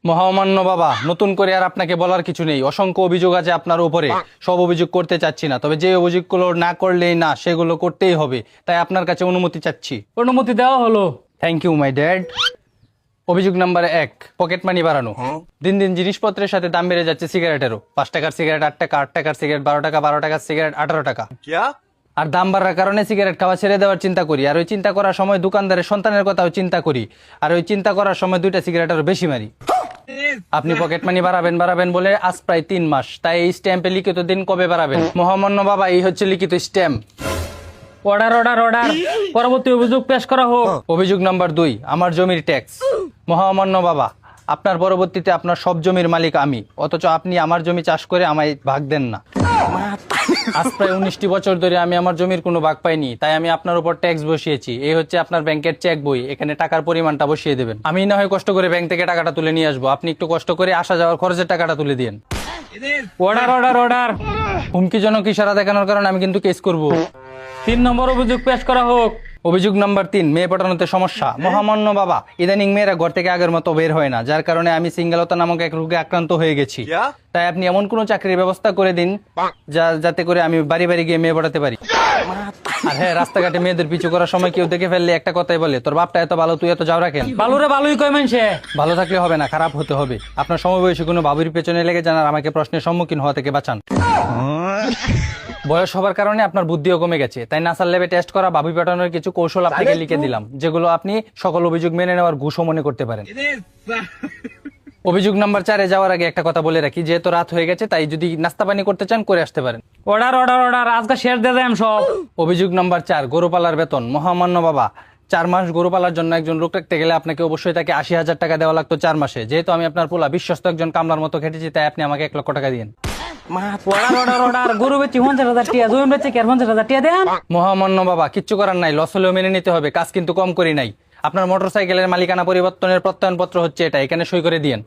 মহামান্য বাবা, নতুন করে আর আপনাকে বলার কিছু নেই। অসংখ্য অভিযোগ আছে আপনার উপরে, সব অভিযোগ করতে চাচ্ছি না, তবে যে অভিযোগগুলো না করলেই না সেগুলো করতেই হবে, তাই আপনার কাছে অনুমতি চাচ্ছি। অনুমতি দেওয়া হলো। Thank you my dad. অভিযোগ নাম্বার 1, পকেট মানি বাড়ানো। দিন দিন জিনিসপত্রের সাথে দাম বেড়ে যাচ্ছে সিগারেটেরও। 5 টাকার সিগারেট 8 টাকা, 8 টাকার সিগারেট 12 টাকা, 12 টাকার সিগারেট 18 টাকা। আর দাম বাড়ার কারণে সিগারেট খাওয়া ছেড়ে দেওয়ার চিন্তা করি, আর ওই চিন্তা করার সময় দোকানদারের সন্তানের কথাও চিন্তা করি, আর ওই চিন্তা করার সময় 2টা সিগারেট আরো বেশি মারি। আপনি পকেট মানি বাড়াবেন বলে আজ প্রায় 3 মাস, তাই এই স্ট্যাম্পে লিখিত দিন কবে বাড়াবেন? মহামান্য বাবা, এই হচ্ছে লিখিত স্ট্যাম্প। অর্ডার অর্ডার অর্ডার, পরবর্তী অভিযোগ পেশ করা হোক। অভিযোগ নাম্বার 2, আমার জমির ট্যাক্স। মহামান্য বাবা, আপনার পরবর্তীতে আপনার সব জমির মালিক আমি, অথচ আপনি আমার জমি চাষ করে আমায় ভাগ দেন না। আজ প্রায় 19টি বছর ধরে আমি আমার জমির কোনো ভাগ পাইনি, তাই আমি আপনার উপর ট্যাক্স বসিয়েছি। এই হচ্ছে আপনার ব্যাংকের চেক বই, এখানে টাকার পরিমাণটা বসিয়ে দেবেন। আমি না হয় কষ্ট করে ব্যাংক থেকে টাকাটা তুলে নিয়ে আসবো, আপনি একটু কষ্ট করে আসা যাওয়ার খরচের টাকাটা তুলে দিন। অর্ডার অর্ডার অর্ডার, হুমকিজনক ইশারা দেখানোর কারণে আমি কিন্তু কেস করব। 3 নম্বর অভিযোগ পেশ করা হোক। অভিযোগ নাম্বার 3, মেয়ে পটানোতে সমস্যা। মহামান্য বাবা, ইদানিং মেয়েরা ঘর থেকে আগের মতো বের হয় না, যার কারণে আমি সিঙ্গেলতা নামক এক রোগে আক্রান্ত হয়ে গেছি। তাই আপনি এমন কোনো চাকরির ব্যবস্থা করে দিন যাতে করে আমি বাড়ি বাড়ি গিয়ে মেয়ে পটাতে পারি। আর হ্যাঁ, রাস্তাঘাটে মেয়েদের পিছু করার সময় কেউ দেখে ফেললে একটা কথাই বলে, তোর বাপটা এত ভালো, তুই এত যাও রাখেন। ভালোরে ভালোই কয় মানছে। ভালো থাকলে হবে না, খারাপ হতে হবে। আপনার সমবয়সী কোনো বাবুর পেছনে লেগে যান আর আমাকে প্রশ্নের সম্মুখীন হওয়া থেকে বাঁচান। বয়স হবার কারণে আপনার বুদ্ধিও কমে গেছে, তাই নাসার ল্যাবে টেস্ট করা ভাবি পাঠানোর কিছু কৌশল আপনাকে লিখে দিলাম, যেগুলো আপনি সকল অভিযোগ মেনে নেওয়ার ঘুষও মনে করতে পারেন। অভিযোগ নাম্বার 4 এ যাওয়ার আগে একটা কথা বলে রাখি, যেহেতু রাত হয়ে গেছে, তাই যদি নাস্তা পানি করতে চান করে আসতে পারেন। অর্ডার অর্ডার অর্ডার, আজকে শেষ দিয়ে দেন সব। অভিযোগ নাম্বার 4, গরু পালার বেতন। মহামান্য বাবা, 4 মাস গরু পালার জন্য একজন লোক রাখতে গেলে আপনাকে অবশ্যই তাকে 80,000 টাকা দেওয়া লাগতো 4 মাসে। যেহেতু আমি আপনার পোলা, বিশ্বস্ত একজন কামলার মতো খেটেছি, তাই আপনি আমাকে 1 লক্ষ টাকা দিন। অর্ডার অর্ডার অর্ডার, গরু বেচি 50,000 টাকা, জমি বেচি 50,000 টাকা দেন। মহামান্য বাবা, কিচ্ছু করার নাই, লস হলেও মেনে নিতে হবে, কাজ কিন্তু কম করি নাই। আপনার মোটরসাইকেলের মালিকানা পরিবর্তনের প্রত্যয়নপত্র হচ্ছে এটা, এখানে সই করে দিয়েন।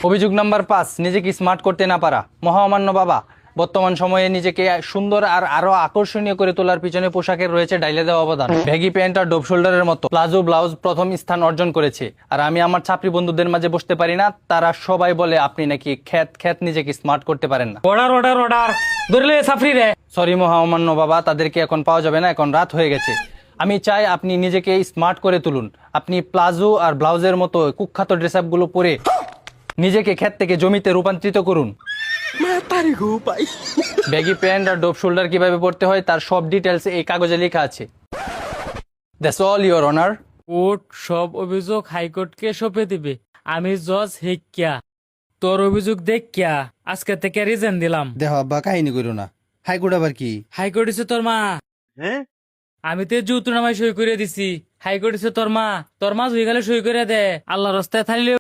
অভিযোগ নাম্বার 5, নিজেকে স্মার্ট করতে না পারা। মহামান্য বাবা, বর্তমান সময়ে নিজেকে সুন্দর আর আরো আকর্ষণীয় করে তোলার পিছনে পোশাকের রয়েছে ডাইলে দেওয়া অবদান। ভ্যাগি প্যান্ট আর ডোপ শোল্ডারের মতো প্লাজো ব্লাউজ প্রথম স্থান অর্জন করেছে, আর আমি আমার ছাত্রী বন্ধুদের মাঝে বসতে পারি না, তারা সবাই বলে আপনি নাকি খ্যাত নিজেকে স্মার্ট করতে পারেন না। অর্ডার অর্ডার অর্ডার, ধরলে সাফরি রে। সরি মহামান্য বাবা, তাদেরকে এখন পাওয়া যাবে না, এখন রাত হয়ে গেছে। আমি চাই আপনি নিজেকে স্মার্ট করে তুলুন। আপনি প্লাজো আর ব্লাউজের মতো কুখ্যাত ড্রেস আপ গুলো পরে নিজেকে ক্ষেত থেকে জমিতে রূপান্তরিত করুন। ব্যাগি প্যান্ট আর ডোপ শোল্ডার কিভাবে পড়তে হয় তার সব ডিটেলস এই কাগজে লেখা আছে। That's all your honour. Court সব অভিযোগ হাইকোর্টকে সঁপে দিবে। আমি জজ হেক্কিয়া, তোর অভিযোগ দেখিয়া আজকে থেকে রিজেন দিলাম। দেখো আব্বা, কাহিনী করো না। হাইকোর্ট আবার কি? হাইকোর্ট হচ্ছে তোর মা। আমি তো যৌতুক নামায় সই করে দিছি। হাইকোর্ট হচ্ছে তোর মা। তোর মা হয়ে গেলে সই করে দে, আল্লাহ রাস্তায় থাকলে